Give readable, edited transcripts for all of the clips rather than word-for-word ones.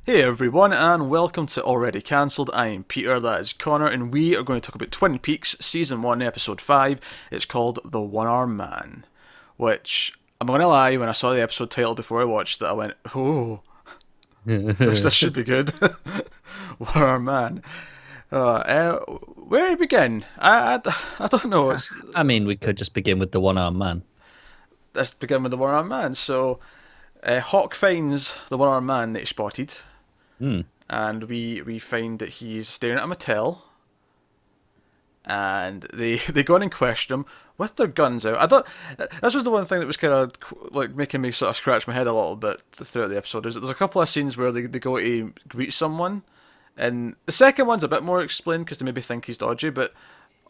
Hey everyone, and welcome to Already Cancelled. I am Peter, that is Connor, and we are going to talk about Twin Peaks Season 1, Episode 5. It's called The One-Armed Man, which, I'm not going to lie, when I saw the episode title before I watched it, I went, oh, this should be good. One-Armed Man. Where do you begin? I don't know. I mean, we could just begin with the one-armed man. Let's begin with The One-Armed Man. So, Hawk finds the one-armed man that he spotted. Hmm. And we find that he's staring at a motel, and they go in and question him with their guns out. I don't. This was the one thing that was kind of like making me sort of scratch my head a little bit throughout the episode. Is that there's a couple of scenes where they go to greet someone, and the second one's a bit more explained because they maybe think he's dodgy, but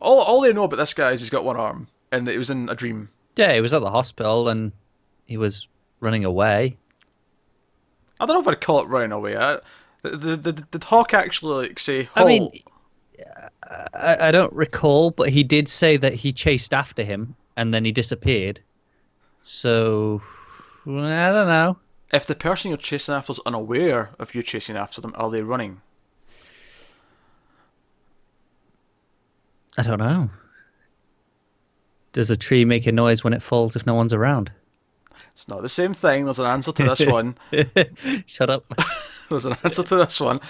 all they know about this guy is he's got one arm and that he was in a dream. Yeah, he was at the hospital and he was running away. I don't know if I'd call it running away. Did Hawk actually like say, I "Halt"? mean, I don't recall, but he did say that he chased after him and then he disappeared. So, I don't know. If the person you're chasing after is unaware of you chasing after them, are they running? I don't know. Does a tree make a noise when it falls if no one's around? It's not the same thing. There's an answer to this one. Shut up. There's an answer to this one.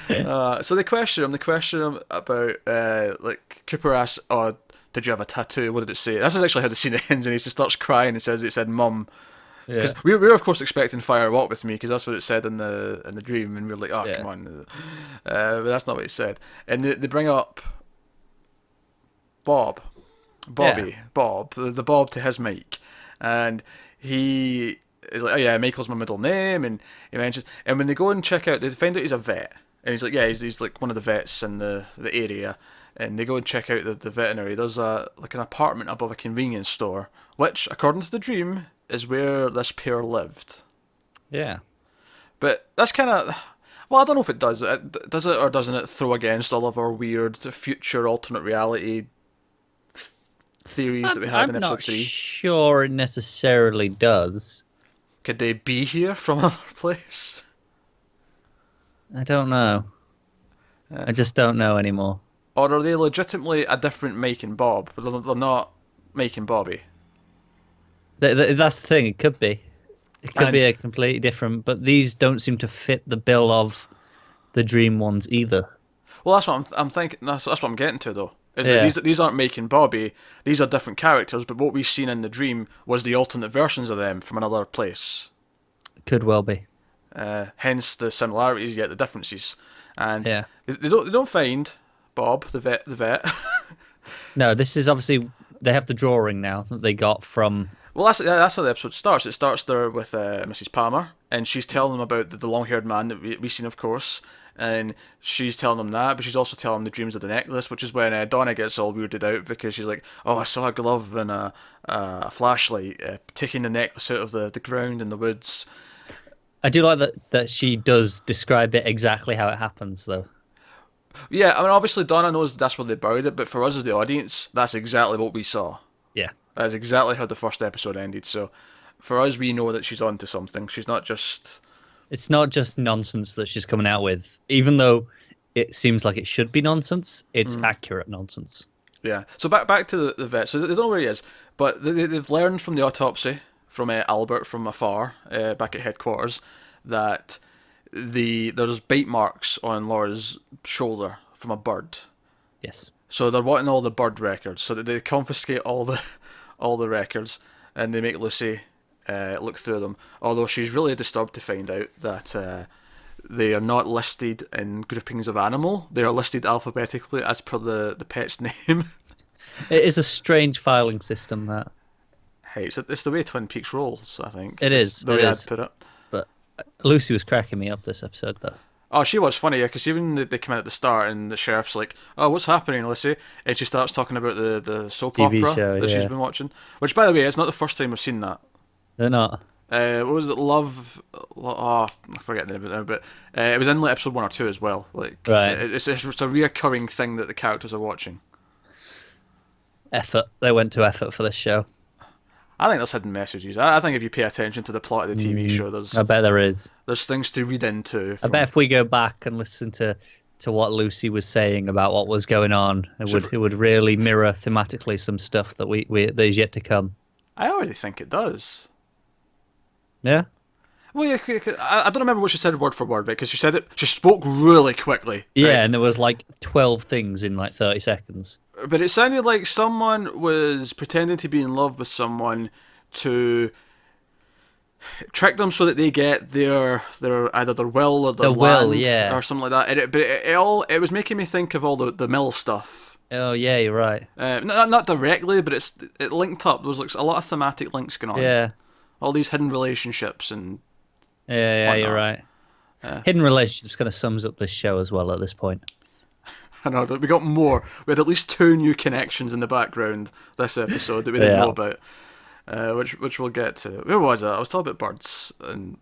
So they question him. They question him about like Cooper asks, "Oh, did you have a tattoo? What did it say?" This is actually how the scene ends, and he just starts crying and says it said "mum." Yeah. Because we were of course expecting Fire Walk with Me because that's what it said in the dream, and we were like, "Oh, Yeah. come on," but that's not what it said. And they bring up Bob, the Bob to his mic, and he is like, "Oh yeah, Michael's my middle name," and he mentions, and when they go and check out, they find out he's a vet, and he's like, "Yeah, he's like one of the vets in the area," and they go and check out the veterinary. There's a like an apartment above a convenience store, which, according to the dream, is where this pair lived. Yeah. But that's kind of, well, I don't know if it does. Does it or doesn't it throw against all of our weird future alternate reality theories that we had in I'm episode not 3? sure it necessarily does. Could they be here from another place? I don't know. I just don't know anymore. Or are they legitimately a different Mike and Bob, but they're not Mike and Bobby? That's the thing. It could be. It could And be a completely different, but these don't seem to fit the bill of the dream ones either. well, that's what I'm thinking. That's what I'm getting to though. Is that Yeah, these aren't Mike and Bobby? These are different characters, but what we've seen in the dream was the alternate versions of them from another place. could well be. Hence the similarities, yet the differences. And Yeah. they don't find Bob the vet. No, this is obviously they have the drawing now that they got from. Well, that's how the episode starts. It starts there with Mrs. Palmer, and she's telling them about the long-haired man that we've seen, of course, and she's telling them that, but she's also telling them the dreams of the necklace, which is when Donna gets all weirded out because she's like, "Oh, I saw a glove and a flashlight taking the necklace out of the ground in the woods." I do like that she does describe it exactly how it happens, though. Yeah, I mean, obviously Donna knows that's where they buried it, but for us as the audience, that's exactly what we saw. Yeah. That's exactly how the first episode ended. So, for us, we know that she's onto something. She's not just. It's not just nonsense that she's coming out with, even though it seems like it should be nonsense. It's accurate nonsense. Yeah. So back to the vet. So they don't know where he is, but they've learned from the autopsy from Albert from afar back at headquarters that there's bite marks on Laura's shoulder from a bird. Yes. So they're wanting all the bird records. So that they confiscate all the records and they make Lucy look through them. Although she's really disturbed to find out that they are not listed in groupings of animal. They are listed alphabetically as per the pet's name. It is a strange filing system that. Hey, it's the way Twin Peaks rolls, I think. It It's is. the It way is. I'd put it. But Lucy was cracking me up this episode, though. Oh, she was funny, yeah, because even they come in at the start and the sheriff's like, "Oh, what's happening, Lucy?" And she starts talking about the soap TV opera show, that she's yeah. been watching. Which, by the way, it's not the first time we've seen that. They're not. What was it? Oh, I forget the name of it now, but it was in like episode 1 or 2 as well. Like, Right. it's a reoccurring thing that the characters are watching. Effort. They went to effort for this show. I think there's hidden messages. I think if you pay attention to the plot of the TV show, I bet there is. There's things to read into. I bet if we go back and listen to what Lucy was saying about what was going on, it would really mirror thematically some stuff that that is yet to come. I already think it does. Yeah. Well, yeah, I don't remember what she said word for word, right? Because she spoke really quickly. Yeah, right? and there was like 12 things in like 30 seconds. But it sounded like someone was pretending to be in love with someone to trick them so that they get their either their will or their land or something like that. And it was making me think of all the mill stuff. Oh yeah, you're right. Not directly, but it linked up. There was like a lot of thematic links going on. Yeah. All these hidden relationships and. Yeah, you're right. Hidden relationships kind of sums up this show as well at this point. I know that we got more. We had at least 2 new connections in the background this episode that we didn't know about, which we'll get to. Where was I? I was talking about birds. And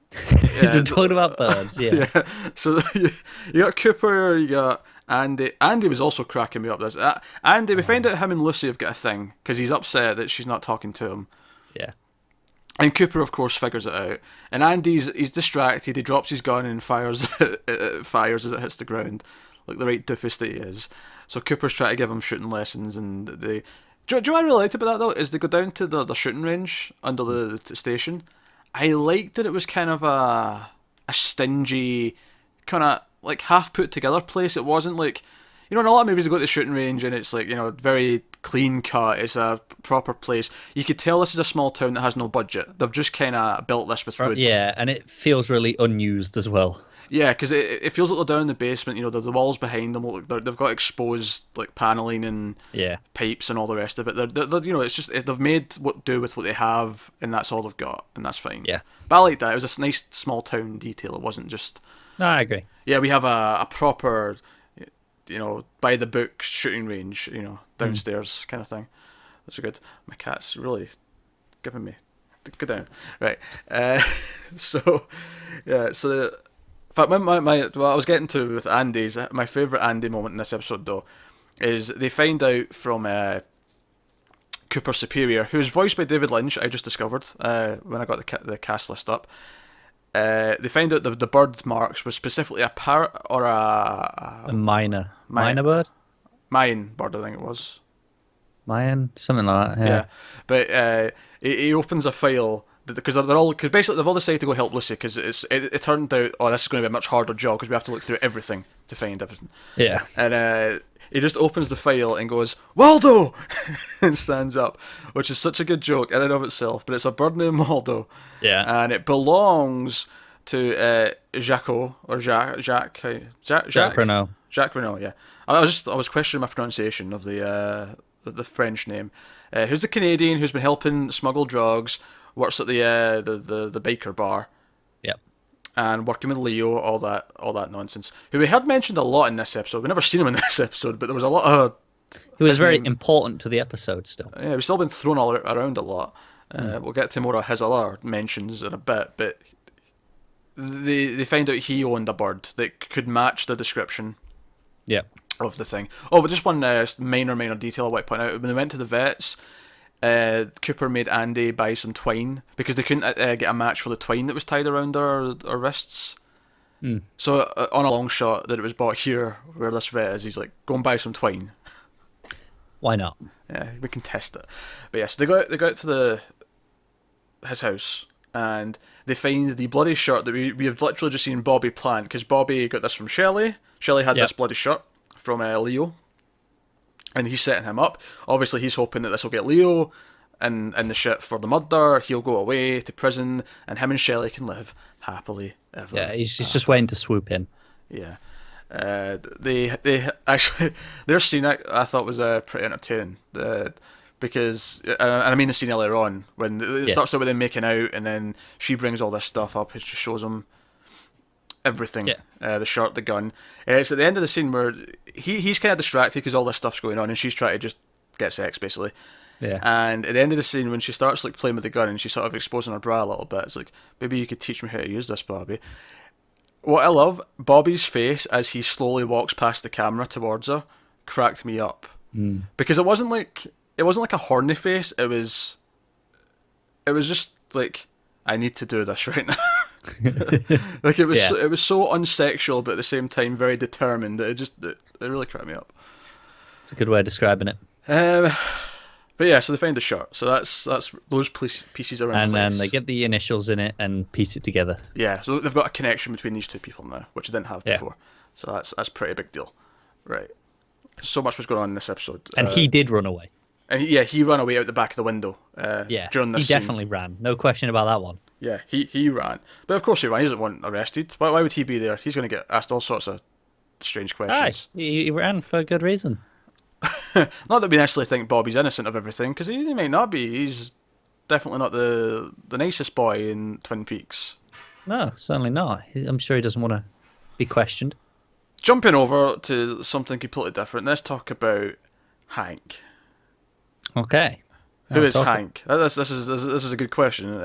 You're talking about birds, yeah. So you got Cooper, you got Andy. Andy was also cracking me up. This Andy, we find out him and Lucy have got a thing because he's upset that she's not talking to him. Yeah. And Cooper, of course, figures it out. And Andy's distracted. He drops his gun and fires as it hits the ground, like the right doofus that he is. So Cooper's trying to give him shooting lessons, and they. Do you know what I really liked about that though? Is they go down to the shooting range under the station. I liked that it was kind of a stingy, kind of like half put together place. It wasn't like, in a lot of movies they go to the shooting range and it's like, very clean cut. It's a proper place. You could tell this is a small town that has no budget. They've just kind of built this with wood. Yeah, and it feels really unused as well. Yeah, because it feels like they're down in the basement. The walls behind them look like they've got exposed like paneling and pipes and all the rest of it. They're it's just they've made do with what they have, and that's all they've got, and that's fine. Yeah, but I like that. It was a nice small town detail. It wasn't just. No, I agree. Yeah, we have a proper, by the book shooting range. Downstairs kind of thing. That's good. My cat's really giving me. Go down. Right. So in fact, what I was getting to with Andy's, my favourite Andy moment in this episode, though, is they find out from Cooper's superior, who's voiced by David Lynch, I just discovered when I got the cast list up. They find out the bird marks was specifically a parrot or a minor bird? Mayan bird, I think it was. Mayan? Something like that, yeah. But he opens a file. Because basically they've all decided to go help Lucy because it turned out this is going to be a much harder job because we have to look through everything to find everything. Yeah. And he just opens the file and goes, Waldo! and stands up, which is such a good joke in and of itself. But it's a bird named Waldo. Yeah. And it belongs to Jacques Renault. Jacques Renault, yeah. I was questioning my pronunciation of the French name. Who's the Canadian who's been helping smuggle drugs. Works at the baker bar. Yep. And working with Leo, all that nonsense. Who we heard mentioned a lot in this episode. We never seen him in this episode, but there was a lot of. He was very important to the episode still. Yeah, we've still been thrown all around a lot. We'll get to more of his other mentions in a bit, but they find out he owned a bird that could match the description. Yeah. Of the thing. Oh, but just one minor detail I want to point out. When they went to the vets. Cooper made Andy buy some twine because they couldn't get a match for the twine that was tied around our wrists. So on a long shot that it was bought here where this vet is, he's like, go and buy some twine. Why not? Yeah, we can test it. But yes, they go out to his house and they find the bloody shirt that we have literally just seen Bobby plant because Bobby got this from Shelly. Shelly had this bloody shirt from Leo. And he's setting him up. Obviously, he's hoping that this will get Leo in the shit for the murder. He'll go away to prison, and him and Shelly can live happily ever. Yeah, he's just waiting to swoop in. Yeah. They actually their scene I thought was pretty entertaining. Because and I mean the scene earlier on when it starts out with them making out, and then she brings all this stuff up. It just shows him everything, the shirt, the gun. It's at the end of the scene where he's kind of distracted because all this stuff's going on and she's trying to just get sex basically. Yeah. And at the end of the scene when she starts like playing with the gun and she's sort of exposing her bra a little bit, it's like, maybe you could teach me how to use this, Bobby. What I love, Bobby's face as he slowly walks past the camera towards her cracked me up. Because it wasn't like a horny face, it was it was just like, I need to do this right now. Like it was, it was so unsexual, but at the same time very determined that it really cracked me up. It's a good way of describing it. But yeah, so they find the shirt. So that's those pieces are in place. And then they get the initials in it and piece it together. Yeah, so they've got a connection between these two people now, which they didn't have before. So that's pretty big deal, right? So much was going on in this episode. And he did run away. And he ran away out the back of the window. During this he definitely ran. No question about that one. Yeah, he ran. But of course he ran. He doesn't want arrested. Why would he be there? He's going to get asked all sorts of strange questions. He ran for a good reason. Not that we necessarily think Bobby's innocent of everything, because he may not be. He's definitely not the nicest boy in Twin Peaks. No, certainly not. I'm sure he doesn't want to be questioned. Jumping over to something completely different, let's talk about Hank. Okay. Who is Hank? This is a good question.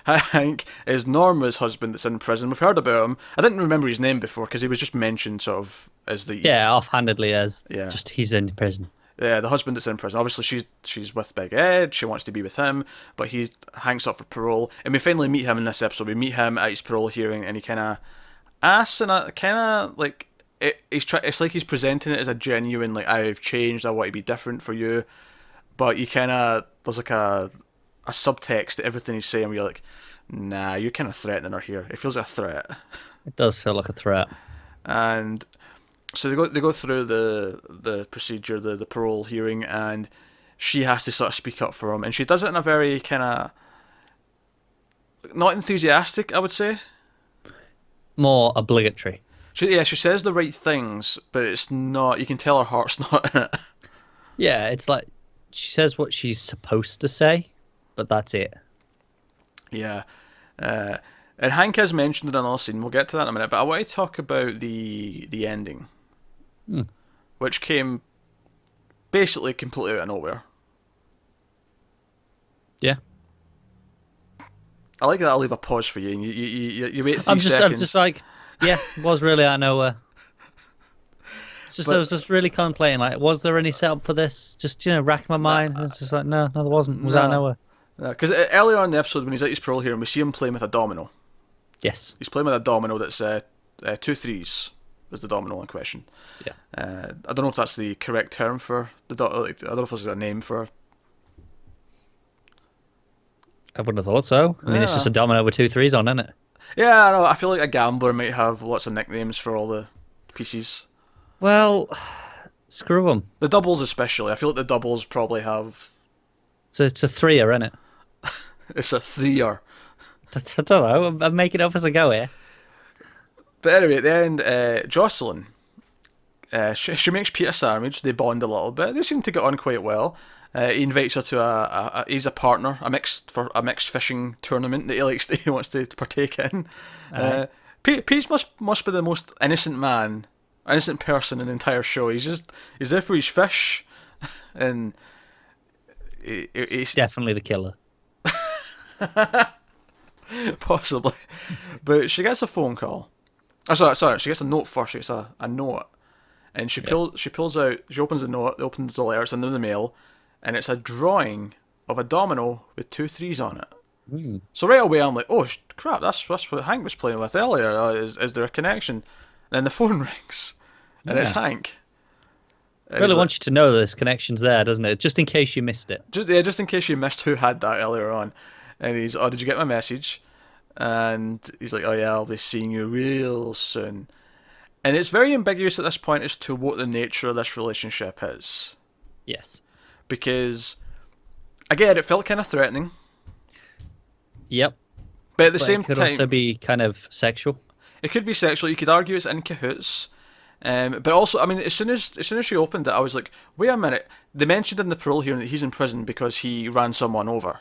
Hank is Norma's husband that's in prison. We've heard about him. I didn't remember his name before because he was just mentioned sort of as the... Yeah, offhandedly as just he's in prison. Yeah, the husband that's in prison. Obviously, she's with Big Ed. She wants to be with him, but Hank's up for parole. And we finally meet him in this episode. We meet him at his parole hearing, and he kind of asks, and like it's like he's presenting it as a genuine, like, I've changed. I want to be different for you. But you kind of, there's like a subtext to everything he's saying where you're like, nah, you're kind of threatening her here. It feels like a threat. It does feel like a threat. And so they go through the procedure, the parole hearing, and she has to sort of speak up for him. And she does it in a very kind of, not enthusiastic, I would say. More obligatory. She says the right things, but it's not, you can tell her heart's not in it. Yeah, it's like, she says what she's supposed to say, but that's it. Yeah. And Hank has mentioned in another scene, we'll get to that in a minute, but I want to talk about the ending, which came basically completely out of nowhere. Yeah. I like that I'll leave a pause for you, and you wait 3 seconds. I'm just like, yeah, it was really out of nowhere. I was just really contemplating, like, was there any setup for this? Just, rack my mind. It's just like, no, there wasn't. It was out of nowhere. Because earlier on in the episode, when he's at his parole here, and we see him playing with a domino. Yes. He's playing with a domino that's 2 3s, is the domino in question. Yeah. I don't know if that's the correct term for the domino. I don't know if there's a name for... I wouldn't have thought so. I mean, it's just a domino with 2 3s on, isn't it? Yeah, I know. I feel like a gambler might have lots of nicknames for all the pieces. Well, screw them. The doubles especially. I feel like the doubles probably have... So it's a 3er, isn't it? It's a 3er. I don't know. I'm making it up as I go here. But anyway, at the end, Jocelyn, she makes Peter sandwich. They bond a little bit. They seem to get on quite well. He invites her to he's a partner, a mixed fishing tournament that he wants to partake in. Pete must be the most innocent person in the entire show. He's there for his fish, and he's definitely the killer. Possibly, but she gets a phone call. Oh, sorry. She gets a note first. She gets a note, and she pulls out. She opens the note. Opens the letter. It's under the mail, and it's a drawing of a domino with 2 3s on it. So right away, I'm like, oh crap! That's what Hank was playing with earlier. Is there a connection? And then the phone rings, and it's Hank. And really want you to know this connection's there, doesn't it? Just in case you missed it. Just in case you missed who had that earlier on. And he's, oh, did you get my message? And he's like, oh yeah, I'll be seeing you real soon. And it's very ambiguous at this point as to what the nature of this relationship is. Yes. Because, again, it felt kind of threatening. Yep. But at the same time... it could also be kind of sexual. It could be sexual. You could argue it's in cahoots. But also, I mean, as soon as she opened it, I was like, wait a minute. They mentioned in the parole hearing that he's in prison because he ran someone over.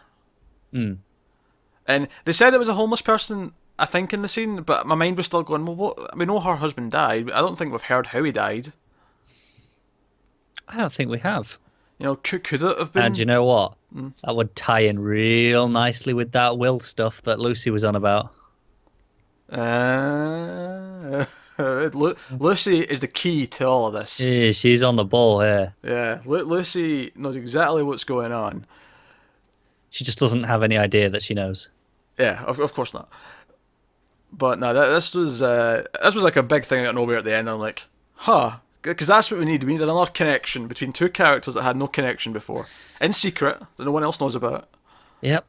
And they said it was a homeless person, I think, in the scene, but my mind was still going, well, what? We know her husband died. I don't think we've heard how he died. I don't think we have. Could it have been? And you know what? That would tie in real nicely with that will stuff that Lucy was on about. Lucy is the key to all of this. Yeah, she's on the ball here. Yeah, Lucy knows exactly what's going on. She just doesn't have any idea that she knows. Yeah, of course not. But no, this was like a big thing out of nowhere at the end. And I'm like, huh, because that's what we need. We need another connection between two characters that had no connection before, in secret that no one else knows about. Yep.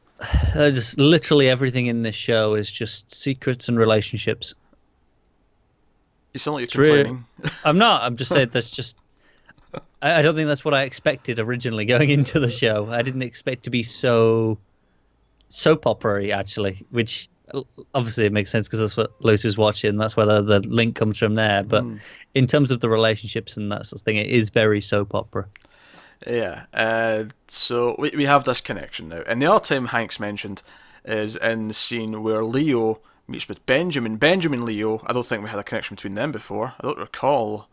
Just literally everything in this show is just secrets and relationships. You sound like you're complaining. I'm not. I'm just saying that's just. I don't think that's what I expected originally going into the show. I didn't expect to be so soap opera-y, actually, which obviously it makes sense because that's what Lucy was watching. That's where the link comes from there. But in terms of the relationships and that sort of thing, it is very soap opera. Yeah. So we have this connection now. And the other time Hanks mentioned is in the scene where Leo meets with Benjamin. Benjamin and Leo, I don't think we had a connection between them before. I don't recall.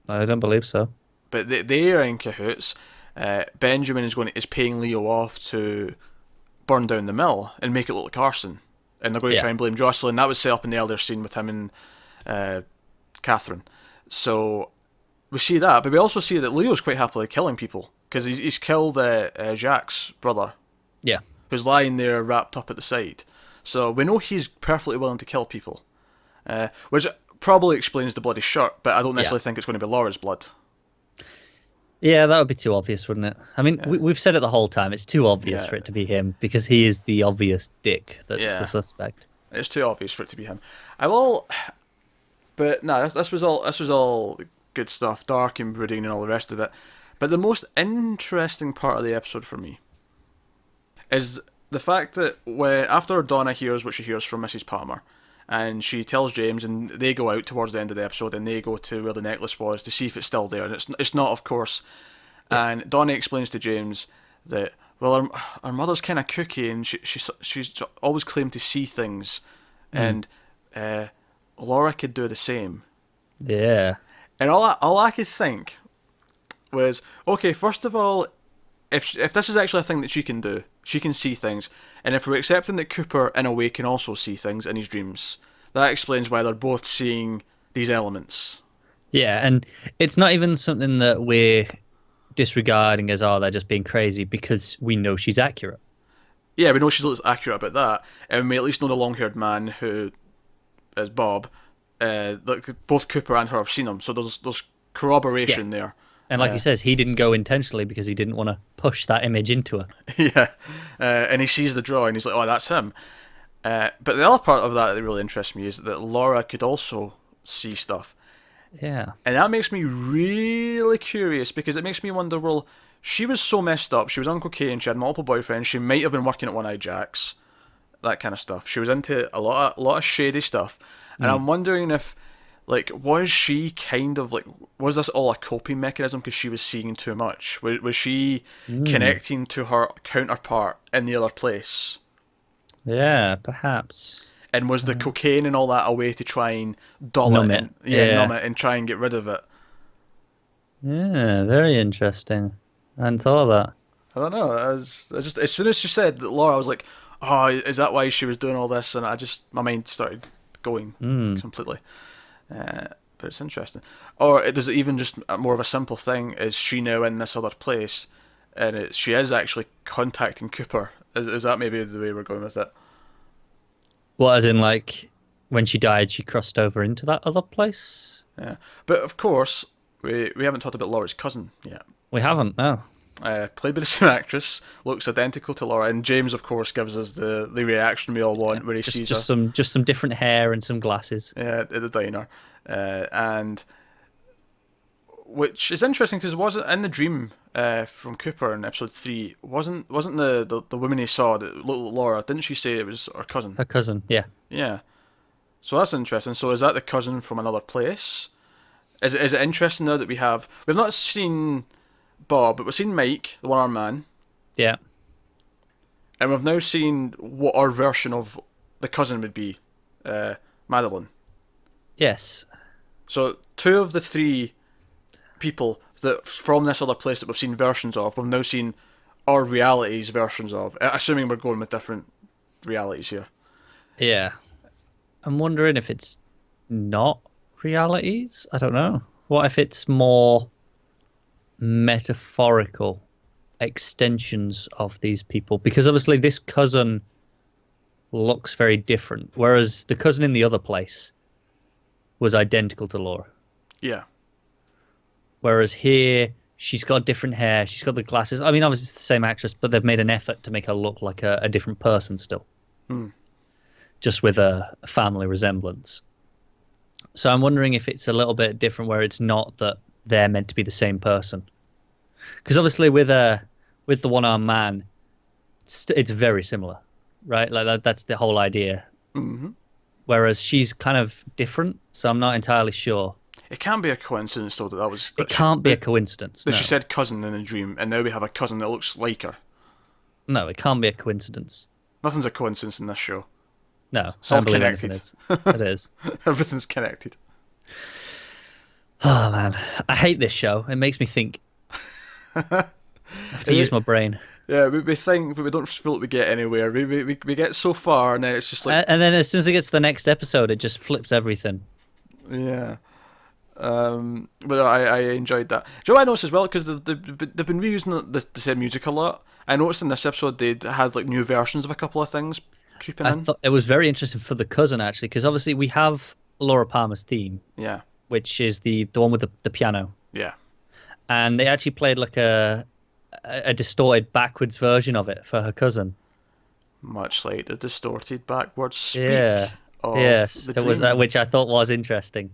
I don't believe so. But they are in cahoots. Benjamin is paying Leo off to burn down the mill and make it look like arson. And they're going to try and blame Jocelyn. That was set up in the earlier scene with him and Catherine. So we see that, but we also see that Leo's quite happily killing people because he's killed Jacques' brother. Yeah. Who's lying there wrapped up at the side. So we know he's perfectly willing to kill people. Which probably explains the bloody shirt, but I don't necessarily think it's going to be Laura's blood. Yeah, that would be too obvious, wouldn't it? I mean, we've said it the whole time. It's too obvious for it to be him because he is the obvious dick that's the suspect. It's too obvious for it to be him. But no, this was all good stuff, dark and brooding and all the rest of it. But the most interesting part of the episode for me is the fact that after Donna hears what she hears from Mrs. Palmer, and she tells James, and they go out towards the end of the episode, and they go to where the necklace was to see if it's still there, and it's not, of course. Yeah. And Donna explains to James that, well, her mother's kind of kooky, and she's always claimed to see things, and Laura could do the same. Yeah. And all I could think was, okay, first of all, if this is actually a thing that she can do, she can see things, and if we're accepting that Cooper in a way can also see things in his dreams, that explains why they're both seeing these elements. Yeah, and it's not even something that we're disregarding as, they're just being crazy, because we know she's accurate. Yeah, we know she's accurate about that, and we at least know the long-haired man who is Bob. Both Cooper and her have seen him, so there's corroboration there. And like he says, he didn't go intentionally because he didn't want to push that image into her. Yeah, and he sees the drawing, he's like, oh, that's him. But the other part of that really interests me is that Laura could also see stuff. Yeah. And that makes me really curious, because it makes me wonder, well, she was so messed up, she was on cocaine, she had multiple boyfriends, she might have been working at One Eye Jack's, that kind of stuff. She was into a lot of shady stuff. And I'm wondering if, like, was she kind of, like, was this all a coping mechanism because she was seeing too much? Was she connecting to her counterpart in the other place? Yeah, perhaps. And was the cocaine and all that a way to try and dull it? Numb it and try and get rid of it? Yeah, very interesting. I hadn't thought of that. I don't know. I just as soon as she said that, Laura, I was like, oh, is that why she was doing all this? And my mind started going completely. But it's interesting. Or does it even just more of a simple thing? Is she now in this other place, and she is actually contacting Cooper? Is that maybe the way we're going with it? Well, as in, like, when she died, she crossed over into that other place? Yeah. But, of course, we haven't talked about Laura's cousin yet. We haven't, no. Played by the same actress, looks identical to Laura, and James, of course, gives us the reaction we all want where he sees her. Just some different hair and some glasses. Yeah, at the diner. And which is interesting because it wasn't in the dream from Cooper in episode 3. Wasn't the woman he saw that looked like Laura? Didn't she say it was her cousin? Her cousin, yeah. Yeah. So that's interesting. So is that the cousin from another place? Is it interesting now that we've not seen Bob, but we've seen Mike, the one-armed man. Yeah. And we've now seen what our version of the cousin would be, Madeleine. Yes. So 2 of the 3 people that from this other place that we've seen versions of, we've now seen our realities versions of, assuming we're going with different realities here. Yeah. I'm wondering if it's not realities? I don't know. What if it's more metaphorical extensions of these people, because obviously this cousin looks very different, whereas the cousin in the other place was identical to Laura. Yeah. Whereas here, she's got different hair, she's got the glasses. I mean, obviously it's the same actress, but they've made an effort to make her look like a different person still. Just with a family resemblance. So I'm wondering if it's a little bit different, where it's not that they're meant to be the same person. Because obviously with the one-armed man, it's very similar, right? Like that's the whole idea. Mm-hmm. Whereas she's kind of different, so I'm not entirely sure. It can't be a coincidence, though, that was... It can't be a coincidence, no. She said cousin in a dream, and now we have a cousin that looks like her. No, it can't be a coincidence. Nothing's a coincidence in this show. No, it's all connected. It is. Everything's connected. Oh, man. I hate this show. It makes me think. I have to use my brain. Yeah, we think, but we don't feel like we get anywhere. We get so far, and then it's just like... And then as soon as it gets to the next episode, it just flips everything. Yeah. But I enjoyed that. Do you know what I noticed as well? Because they've been reusing the same music a lot. I noticed in this episode they had like new versions of a couple of things creeping in. I thought it was very interesting for the cousin, actually, because obviously we have Laura Palmer's theme. Yeah. Which is the one with the piano. Yeah. And they actually played like a distorted backwards version of it for her cousin. Much like the distorted backwards speak. Yeah. Yes, it was that, which I thought was interesting.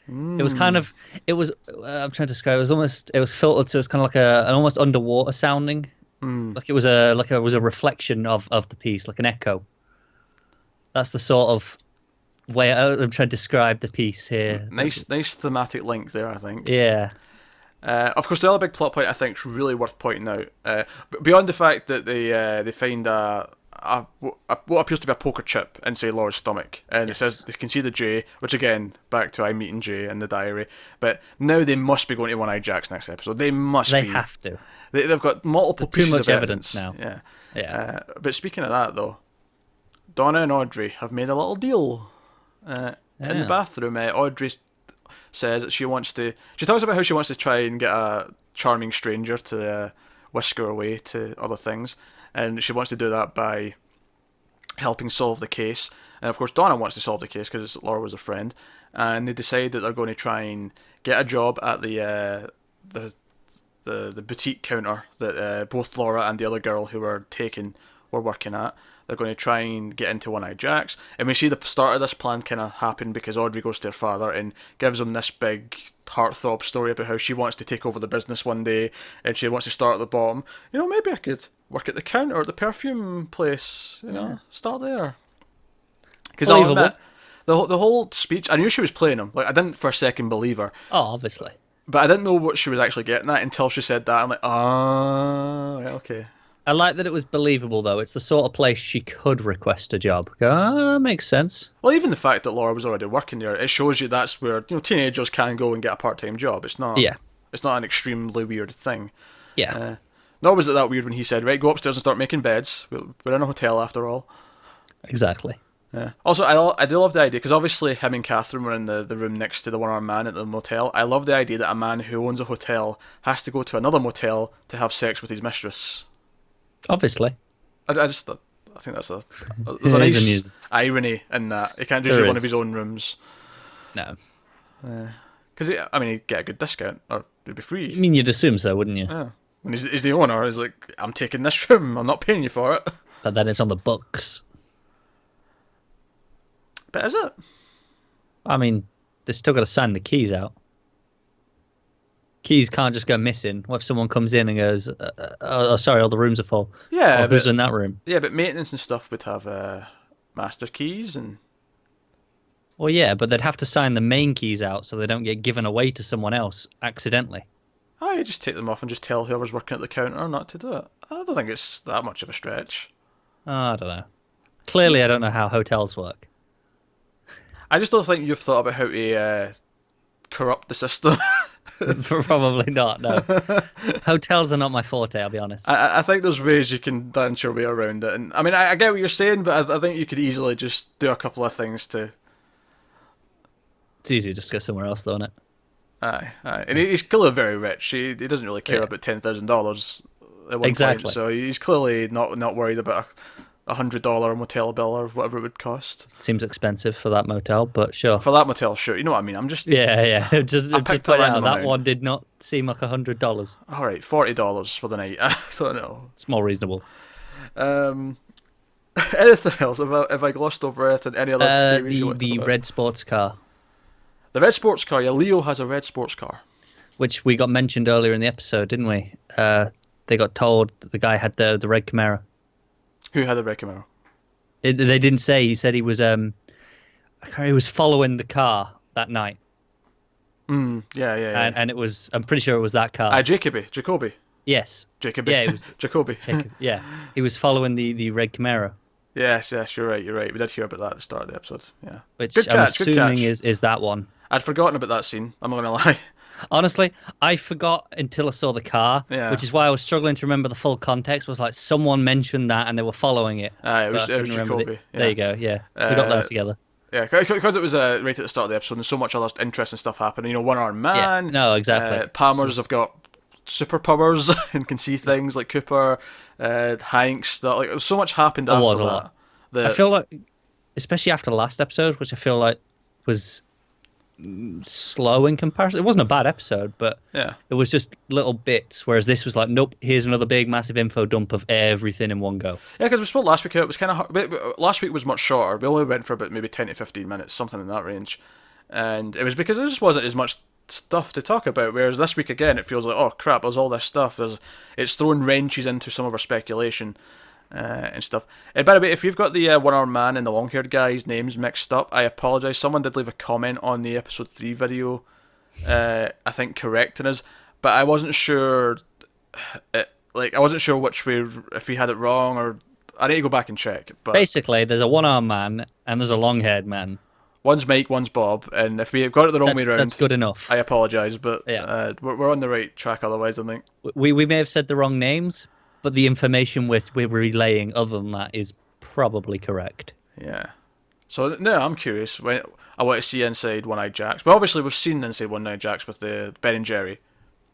It was kind of, I'm trying to describe, it was filtered, so it was kind of like an almost underwater sounding. Like it was a reflection of the piece, like an echo. That's the sort of way I'm trying to describe the piece here. Nice thematic link there, I think. Yeah. Of course, the other big plot point I think is really worth pointing out, beyond the fact that they find what appears to be a poker chip inside Laura's stomach, and It says they can see the J, which again, back to I meeting J in the diary. But now they must be going to One-Eyed Jack's next episode. They have to. They've got multiple pieces too much of evidence now. Yeah. But speaking of that, though, Donna and Audrey have made a little deal in the bathroom. Audrey says that she talks about how she wants to try and get a charming stranger to whisk her away to other things, and she wants to do that by helping solve the case. And of course Donna wants to solve the case because Laura was a friend, and they decide that they're going to try and get a job at the boutique counter that both Laura and the other girl who were taken were working at. They're going to try and get into One-Eyed Jack's. And we see the start of this plan kind of happen because Audrey goes to her father and gives him this big heartthrob story about how she wants to take over the business one day and she wants to start at the bottom. Maybe I could work at the counter at the perfume place, start there. Because I'll admit, the whole speech, I knew she was playing him. Like, I didn't for a second believe her. Oh, obviously. But I didn't know what she was actually getting at until she said that. I'm like, okay. I like that it was believable, though. It's the sort of place she could request a job. Makes sense. Well, even the fact that Laura was already working there, it shows you that's where teenagers can go and get a part-time job. It's not. Yeah. It's not an extremely weird thing. Yeah. Nor was it that weird when he said, "Right, go upstairs and start making beds. We're in a hotel after all." Exactly. Yeah. Also, I do love the idea because obviously him and Catherine were in the room next to the one-armed man at the motel. I love the idea that a man who owns a hotel has to go to another motel to have sex with his mistress. Obviously. I think there's a nice irony in that. He can't just use one of his own rooms. No. Because, he'd get a good discount, or it'd be free. I mean, you'd assume so, wouldn't you? Yeah. When he's the owner, he's like, I'm taking this room, I'm not paying you for it. But then it's on the books. But is it? I mean, they still got to sign the keys out. Keys can't just go missing. What if someone comes in and goes, sorry, all the rooms are full? Yeah. Who's in that room? Yeah, but maintenance and stuff would have master keys and... Well, yeah, but they'd have to sign the main keys out so they don't get given away to someone else accidentally. You just take them off and just tell whoever's working at the counter not to do it. I don't think it's that much of a stretch. I don't know. Clearly, I don't know how hotels work. I just don't think you've thought about how to corrupt the system. Probably not, no. Hotels are not my forte, I'll be honest. I think there's ways you can dance your way around it. And I get what you're saying, but I think you could easily just do a couple of things to... It's easy to just go somewhere else, though, isn't it? Aye. And he's clearly very rich. He doesn't really care about $10,000 at one Exactly. point. So he's clearly not worried about $100 motel bill or whatever it would cost. Seems expensive for that motel, but sure. For that motel, sure. You know what I mean? I'm just Yeah. Just picked point a out random that amount. one did not seem like $100. all right. $40 for the night. I don't know. It's more reasonable. Anything else? Have I glossed over anything? Any other theories you want to The talk about? red sports car, The red sports car. Yeah, Leo has a red sports car. which we got mentioned earlier in the episode, didn't we? They got told that the guy had the red Camaro. Who had the red Camaro? They didn't say. He said he was he was following the car that night. Yeah. And it was, I'm pretty sure it was that car. Jacoby. Yes. Jacoby. Yeah, it was Jacoby. yeah. He was following the red Camaro, Yes, you're right. We did hear about that at the start of the episode. Yeah. which Good I'm catch, good assuming catch. is that one. I'd forgotten about that scene. I'm not gonna lie. Honestly, I forgot until I saw the car, Yeah. which is why I was struggling to remember the full context. Was like someone mentioned that and they were following it. It was But I couldn't remember Jacoby. There you go. Yeah, we got there together. Yeah, because it was right at the start of the episode, and so much other interesting stuff happening. One-armed man. Yeah. No, exactly. Palmers have got superpowers and can see things like Cooper, Hanks. That so much happened There after was a that. lot. I feel like, especially after the last episode, which I feel like was slow in comparison. It wasn't a bad episode, but yeah, it was just little bits. Whereas this was like, nope, here's another big, massive info dump of everything in one go. yeah. Because we spoke last week, it was kind of hard. But last week was much shorter. We only went for about maybe 10 to 15 minutes, something in that range, and it was because there just wasn't as much stuff to talk about. Whereas this week again, it feels like, oh crap, there's all this stuff. It's throwing wrenches into some of our speculation. And stuff. And by the way, if you've got the one-armed man and the long-haired guy's names mixed up, I apologise. Someone did leave a comment on the episode 3 video, I think correcting us, but I wasn't sure. I wasn't sure which way, if we had it wrong, or I need to go back and check. But Basically, there's a one-armed man and there's a long-haired man. one's Mike, one's Bob, and if we've got it the wrong way around, That's good enough. I apologise, but Yeah. we're on the right track otherwise, I think. We may have said the wrong names, but the information we're relaying other than that is probably correct. Yeah. So, no, I'm curious. I want to see inside One-Eyed Jacks. Well, obviously, we've seen inside One-Eyed Jacks with the Ben and Jerry.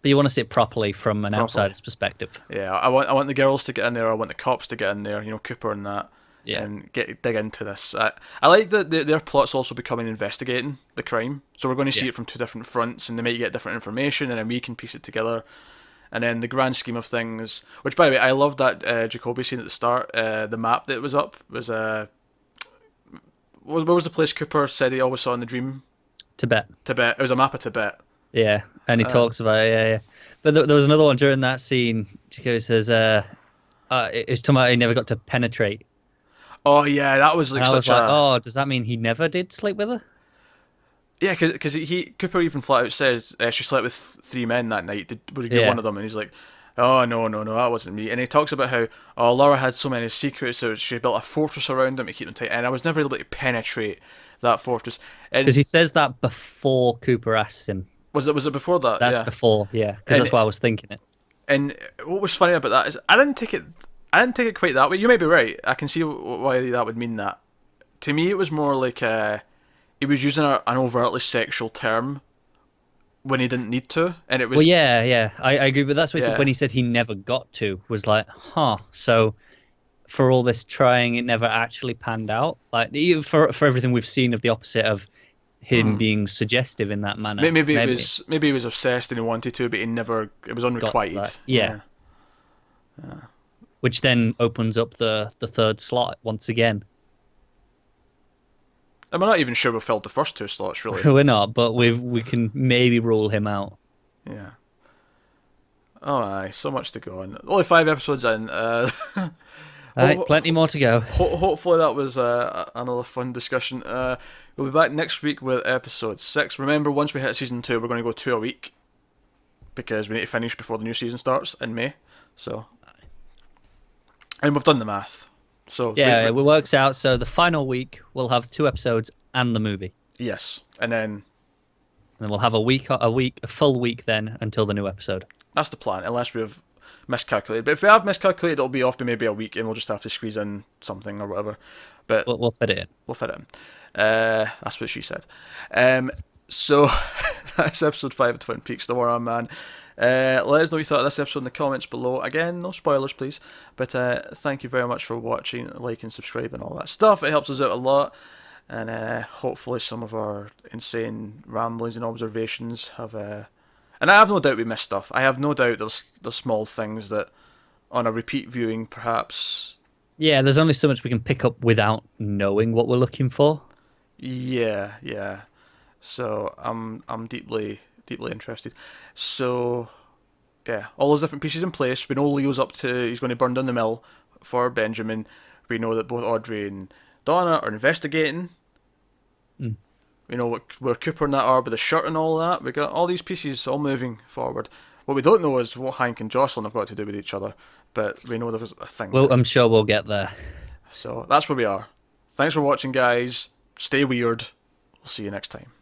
But you want to see it properly from an outsider's perspective. Yeah, I want the girls to get in there. I want the cops to get in there. Cooper and that. Yeah. And dig into this. I like that their plot's also becoming investigating the crime. So we're going to see it from two different fronts, and they might get different information, and then we can piece it together. And then the grand scheme of things, which by the way, I loved that Jacoby scene at the start. The map that was up was what was the place Cooper said he always saw in the dream? Tibet. Tibet. It was a map of Tibet. Yeah, and he talks about it, yeah. But there was another one during that scene. Jacoby says, it's talking about he never got to penetrate. Oh yeah, that was like And I was such like, a. oh, does that mean he never did sleep with her? Yeah, because Cooper even flat out says she slept with 3 men that night. Would you Yeah. one of them? And he's like, oh no, that wasn't me. And he talks about how Laura had so many secrets, so she built a fortress around them to keep them tight. And I was never able to penetrate that fortress. Because he says that before Cooper asks him. Was it before that? That's yeah. before, yeah. Because that's why I was thinking it. And what was funny about that is I didn't take it quite that way. You may be right. I can see why that would mean that. To me, it was more like he was using an overtly sexual term when he didn't need to, and it was. Well, yeah, I agree, but that's what Yeah. when he said he never got to was like, huh. So for all this trying, it never actually panned out. Like even for everything we've seen of the opposite of him being suggestive in that manner. Maybe he was obsessed and he wanted to, but he never. It was unrequited. that. Yeah. Which then opens up the third slot once again. I'm not even sure we've filled the first 2 slots really. We're not, but we can maybe rule him out. Yeah. Oh, aye, so much to go on. Only 5 episodes in. Alright, plenty more to go. Hopefully that was another fun discussion. We'll be back next week with episode 6. Remember, once we hit season 2, we're going to go 2 a week because we need to finish before the new season starts in May. So, and we've done the math. So Yeah, it works out. So the final week we'll have 2 episodes and the movie. yes, and then We'll have a full week then until the new episode. that's the plan, unless we've miscalculated. But if we have miscalculated, it'll be off by maybe a week, and we'll just have to squeeze in something or whatever. But We'll fit it in. we'll fit it in. That's what she said. So that's episode 5 of Twin Peaks: The War on Man. Let us know what you thought of this episode in the comments below. Again, no spoilers, please. But thank you very much for watching, liking, subscribing, all that stuff. It helps us out a lot. And hopefully some of our insane ramblings and observations have... and I have no doubt we missed stuff. I have no doubt there's small things that, on a repeat viewing, perhaps... Yeah, there's only so much we can pick up without knowing what we're looking for. Yeah. So I'm deeply interested. So yeah, all those different pieces in place. We know Leo's up to, he's going to burn down the mill for Benjamin. We know that both Audrey and Donna are investigating. We know where Cooper and that are with the shirt and all that. We got all these pieces all moving forward. What we don't know is what Hank and Jocelyn have got to do with each other, but we know there's a thing. Well, I'm sure we'll get there. So that's where we are. Thanks for watching, guys. Stay weird. We'll see you next time.